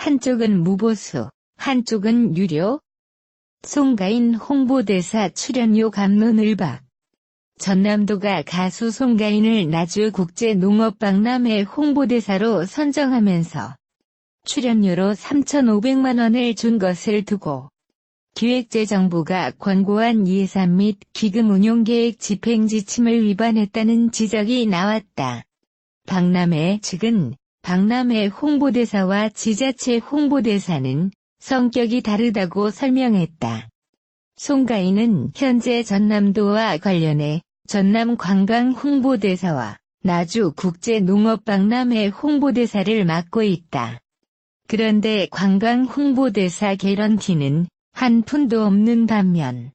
한쪽은 무보수, 한쪽은 유료. 송가인 홍보대사 출연료 갑론을박. 전남도가 가수 송가인을 나주국제농업박람회 홍보대사로 선정하면서 출연료로 3,500만 원을 준 것을 두고 기획재정부가 권고한 예산 및 기금 운용계획 집행지침을 위반했다는 지적이 나왔다. 박람회 측은 박람회 홍보대사와 지자체 홍보대사는 성격이 다르다고 설명했다. 송가인은 현재 전남도와 관련해 전남관광홍보대사와 나주국제농업박람회 홍보대사를 맡고 있다. 그런데 관광홍보대사 개런티는 한 푼도 없는 반면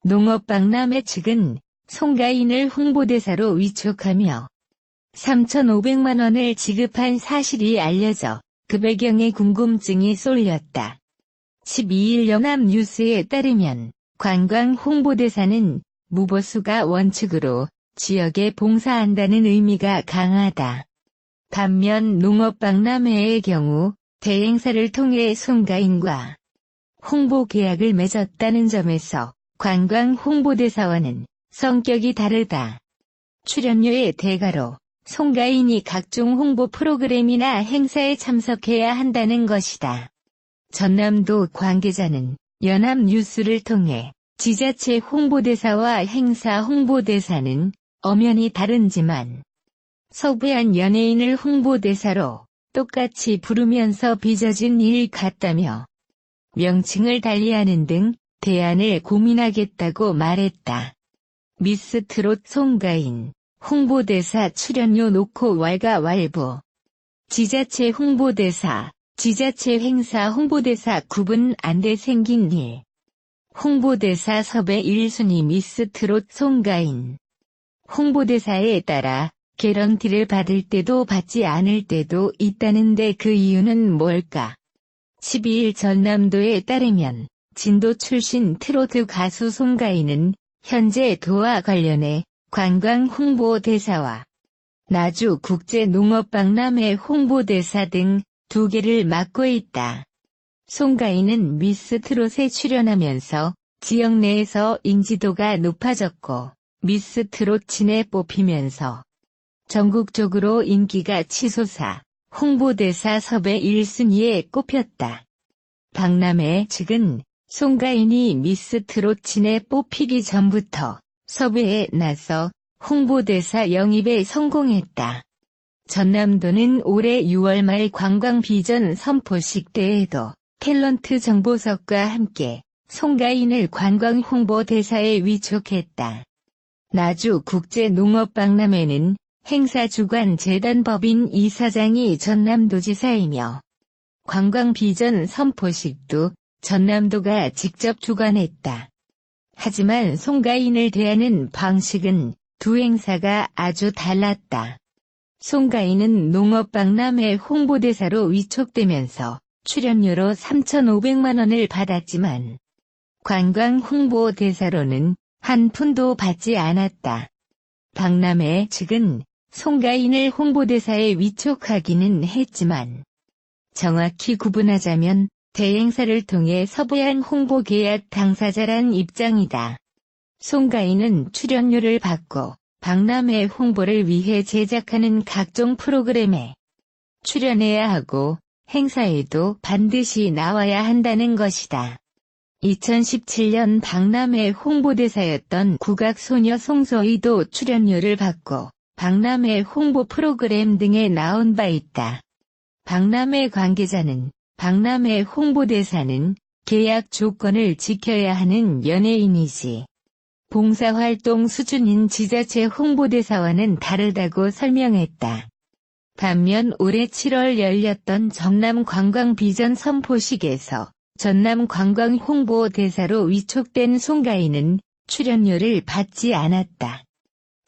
농업박람회 측은 송가인을 홍보대사로 위촉하며 3,500만 원을 지급한 사실이 알려져 그 배경에 궁금증이 쏠렸다. 12일 연합뉴스에 따르면 관광홍보대사는 무보수가 원칙으로 지역에 봉사한다는 의미가 강하다. 반면 농업박람회의 경우 대행사를 통해 송가인과 홍보 계약을 맺었다는 점에서 관광홍보대사와는 성격이 다르다. 출연료의 대가로 송가인이 각종 홍보 프로그램이나 행사에 참석해야 한다는 것이다. 전남도 관계자는 연합뉴스를 통해 지자체 홍보대사와 행사 홍보대사는 엄연히 다른지만 섭외한 연예인을 홍보대사로 똑같이 부르면서 빚어진 일 같다며 명칭을 달리하는 등 대안을 고민하겠다고 말했다. 미스트롯 송가인 홍보대사 출연료 놓고 왈가왈부. 지자체 홍보대사, 지자체 행사 홍보대사 구분 안 돼 생긴 일. 홍보대사 섭외 1순위 미스트롯 송가인. 홍보대사에 따라 개런티를 받을 때도 받지 않을 때도 있다는데 그 이유는 뭘까? 12일 전남도에 따르면 진도 출신 트로트 가수 송가인은 현재 도와 관련해 관광홍보대사와 나주국제농업박람회 홍보대사 등 2개를 맡고 있다. 송가인은 미스트롯에 출연하면서 지역 내에서 인지도가 높아졌고 미스트롯 진에 뽑히면서 전국적으로 인기가 치솟아 홍보대사 섭외 1순위에 꼽혔다. 박람회 측은 송가인이 미스트롯 진에 뽑히기 전부터 섭외에 나서 홍보대사 영입에 성공했다. 전남도는 올해 6월 말 관광비전 선포식 때에도 탤런트 정보석과 함께 송가인을 관광홍보대사에 위촉했다. 나주국제농업박람회는 행사주관재단법인 이사장이 전남도지사이며 관광비전 선포식도 전남도가 직접 주관했다. 하지만 송가인을 대하는 방식은 두 행사가 아주 달랐다. 송가인은 농업박람회 홍보대사로 위촉되면서 출연료로 3,500만 원을 받았지만 관광홍보대사로는 한 푼도 받지 않았다. 박람회 측은 송가인을 홍보대사에 위촉하기는 했지만 정확히 구분하자면 대행사를 통해 섭외한 홍보계약 당사자란 입장이다. 송가인은 출연료를 받고 박람회 홍보를 위해 제작하는 각종 프로그램에 출연해야 하고 행사에도 반드시 나와야 한다는 것이다. 2017년 박람회 홍보대사였던 국악소녀 송소희도 출연료를 받고 박람회 홍보 프로그램 등에 나온 바 있다. 박람회 관계자는 박람회 홍보대사는 계약 조건을 지켜야 하는 연예인이지 봉사활동 수준인 지자체 홍보대사와는 다르다고 설명했다. 반면 올해 7월 열렸던 전남관광비전 선포식에서 전남관광홍보대사로 위촉된 송가인은 출연료를 받지 않았다.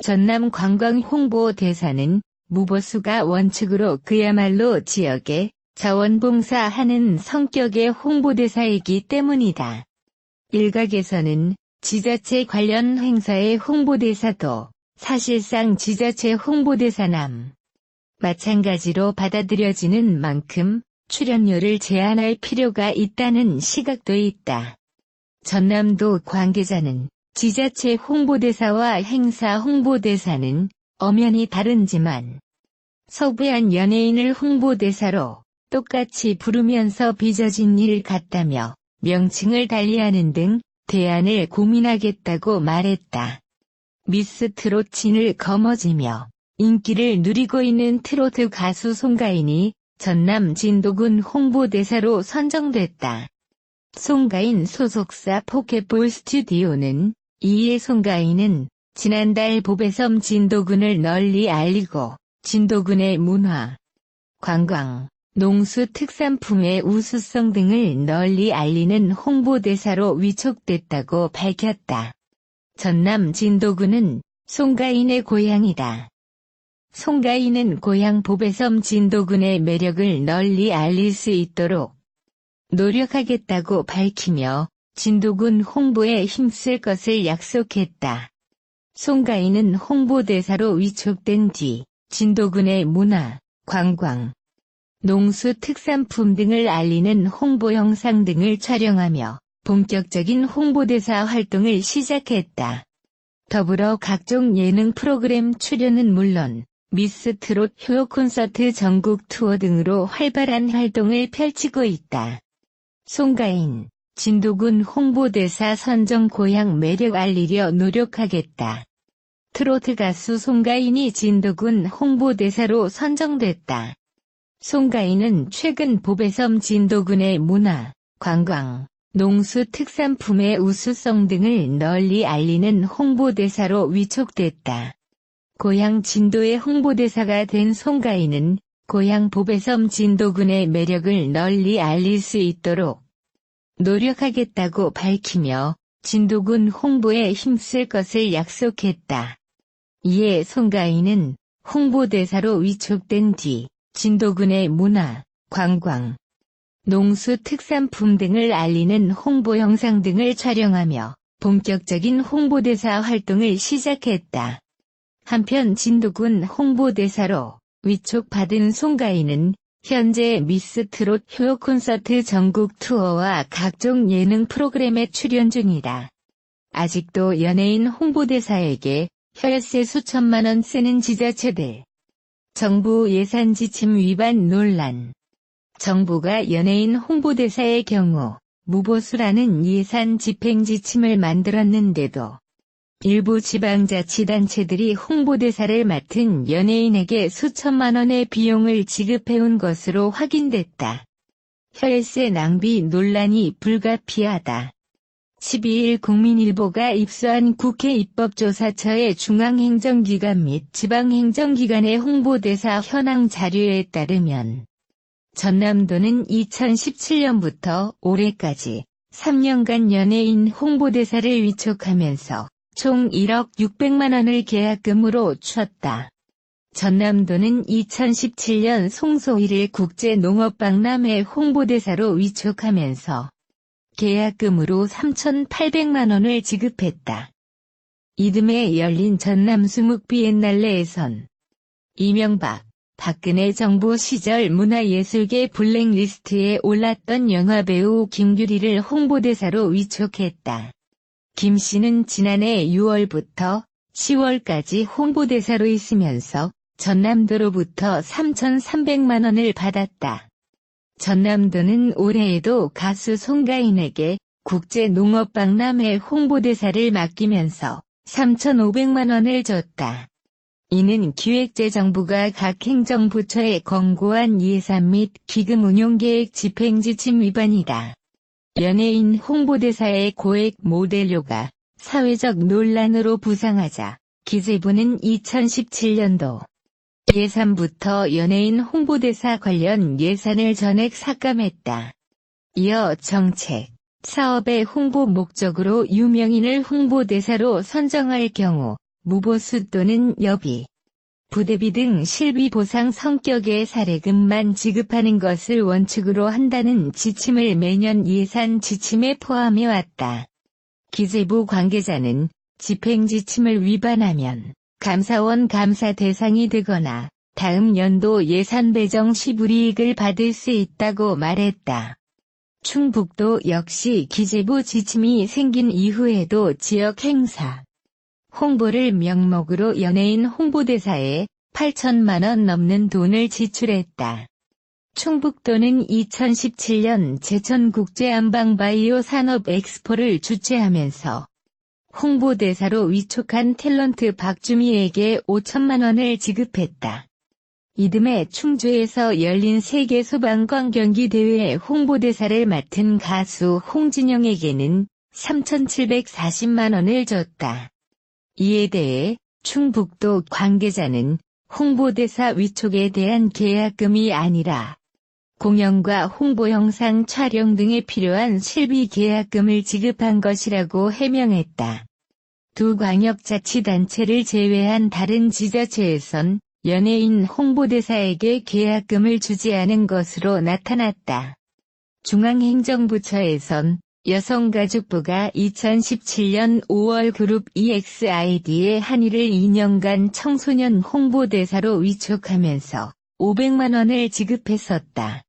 전남관광홍보대사는 무보수가 원칙으로 그야말로 지역에 자원봉사하는 성격의 홍보대사이기 때문이다. 일각에서는 지자체 관련 행사의 홍보대사도 사실상 지자체 홍보대사남 마찬가지로 받아들여지는 만큼 출연료를 제한할 필요가 있다는 시각도 있다. 전남도 관계자는 지자체 홍보대사와 행사 홍보대사는 엄연히 다른지만 섭외한 연예인을 홍보대사로 똑같이 부르면서 빚어진 일 같다며 명칭을 달리하는 등 대안을 고민하겠다고 말했다. 미스 트롯 진을 거머쥐며 인기를 누리고 있는 트로트 가수 송가인이 전남 진도군 홍보대사로 선정됐다. 송가인 소속사 포켓볼 스튜디오는 이에 송가인은 지난달 보배섬 진도군을 널리 알리고 진도군의 문화, 관광, 농수 특산품의 우수성 등을 널리 알리는 홍보대사로 위촉됐다고 밝혔다. 전남 진도군은 송가인의 고향이다. 송가인은 고향 보배섬 진도군의 매력을 널리 알릴 수 있도록 노력하겠다고 밝히며 진도군 홍보에 힘쓸 것을 약속했다. 송가인은 홍보대사로 위촉된 뒤 진도군의 문화, 관광, 농수 특산품 등을 알리는 홍보 영상 등을 촬영하며 본격적인 홍보대사 활동을 시작했다. 더불어 각종 예능 프로그램 출연은 물론 미스 트롯 효 콘서트 전국 투어 등으로 활발한 활동을 펼치고 있다. 송가인, 진도군 홍보대사 선정 고향 매력 알리려 노력하겠다. 트로트 가수 송가인이 진도군 홍보대사로 선정됐다. 송가인은 최근 보배섬 진도군의 문화, 관광, 농수 특산품의 우수성 등을 널리 알리는 홍보대사로 위촉됐다. 고향 진도의 홍보대사가 된 송가인은 고향 보배섬 진도군의 매력을 널리 알릴 수 있도록 노력하겠다고 밝히며 진도군 홍보에 힘쓸 것을 약속했다. 이에 송가인은 홍보대사로 위촉된 뒤 진도군의 문화, 관광, 농수 특산품 등을 알리는 홍보 영상 등을 촬영하며 본격적인 홍보대사 활동을 시작했다. 한편 진도군 홍보대사로 위촉받은 송가인은 현재 미스 트롯 효 콘서트 전국 투어와 각종 예능 프로그램에 출연 중이다. 아직도 연예인 홍보대사에게 혈세 수천만 원 쓰는 지자체들. 정부 예산 지침 위반 논란. 정부가 연예인 홍보대사의 경우 무보수라는 예산 집행 지침을 만들었는데도 일부 지방자치단체들이 홍보대사를 맡은 연예인에게 수천만 원의 비용을 지급해온 것으로 확인됐다. 혈세 낭비 논란이 불가피하다. 12일 국민일보가 입수한 국회 입법조사처의 중앙행정기관 및 지방행정기관의 홍보대사 현황 자료에 따르면 전남도는 2017년부터 올해까지 3년간 연예인 홍보대사를 위촉하면서 총 1억 600만 원을 계약금으로 줬다. 전남도는 2017년 송소일을 국제농업박람회 홍보대사로 위촉하면서 계약금으로 3,800만 원을 지급했다. 이듬해 열린 전남 수묵 비엔날레에선 이명박, 박근혜 정부 시절 문화예술계 블랙리스트에 올랐던 영화배우 김규리를 홍보대사로 위촉했다. 김 씨는 지난해 6월부터 10월까지 홍보대사로 있으면서 전남도로부터 3,300만 원을 받았다. 전남도는 올해에도 가수 송가인에게 국제농업박람회 홍보대사를 맡기면서 3,500만 원을 줬다. 이는 기획재정부가 각 행정부처에 권고한 예산 및 기금 운용계획 집행지침 위반이다. 연예인 홍보대사의 고액 모델료가 사회적 논란으로 부상하자 기재부는 2017년도 예산부터 연예인 홍보대사 관련 예산을 전액 삭감했다. 이어 정책, 사업의 홍보 목적으로 유명인을 홍보대사로 선정할 경우 무보수 또는 여비, 부대비 등 실비 보상 성격의 사례금만 지급하는 것을 원칙으로 한다는 지침을 매년 예산 지침에 포함해왔다. 기재부 관계자는 집행 지침을 위반하면 감사원 감사 대상이 되거나 다음 연도 예산 배정 시 불이익을 받을 수 있다고 말했다. 충북도 역시 기재부 지침이 생긴 이후에도 지역 행사, 홍보를 명목으로 연예인 홍보대사에 8천만 원 넘는 돈을 지출했다. 충북도는 2017년 제천국제안방바이오 산업 엑스포를 주최하면서 홍보대사로 위촉한 탤런트 박주미에게 5천만 원을 지급했다. 이듬해 충주에서 열린 세계 소방관 경기대회 홍보대사를 맡은 가수 홍진영에게는 3,740만 원을 줬다. 이에 대해 충북도 관계자는 홍보대사 위촉에 대한 계약금이 아니라 공연과 홍보 영상 촬영 등에 필요한 실비 계약금을 지급한 것이라고 해명했다. 두 광역자치단체를 제외한 다른 지자체에선 연예인 홍보대사에게 계약금을 주지 않은 것으로 나타났다. 중앙행정부처에선 여성가족부가 2017년 5월 그룹 EXID의 한이를 2년간 청소년 홍보대사로 위촉하면서 500만 원을 지급했었다.